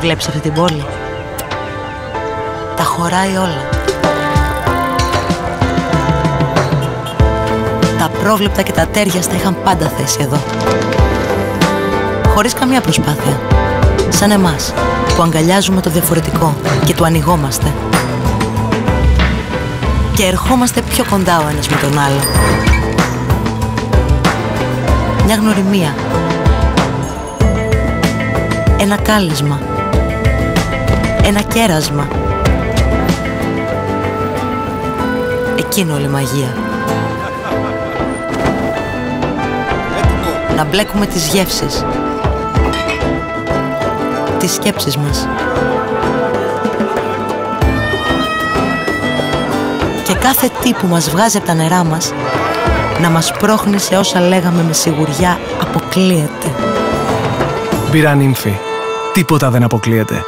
Βλέπεις αυτή την πόλη? Τα χωράει όλα. Τα απρόβλεπτα και τα ατέριαστα είχαν πάντα θέση εδώ. Χωρίς καμία προσπάθεια. Σαν εμάς, που αγκαλιάζουμε το διαφορετικό και του ανοιγόμαστε. Και ερχόμαστε πιο κοντά ο ένας με τον άλλο. Μια γνωριμία. Ένα κάλεσμα. Ένα κέρασμα. Εκείνο όλη μαγεία. Να μπλέκουμε τις γεύσεις, τις σκέψεις μας. Και κάθε τι που μας βγάζει από τα νερά μας να μας πρόχνει σε όσα λέγαμε με σιγουριά αποκλείεται. Μπύρα Νύμφη. Τίποτα δεν αποκλείεται.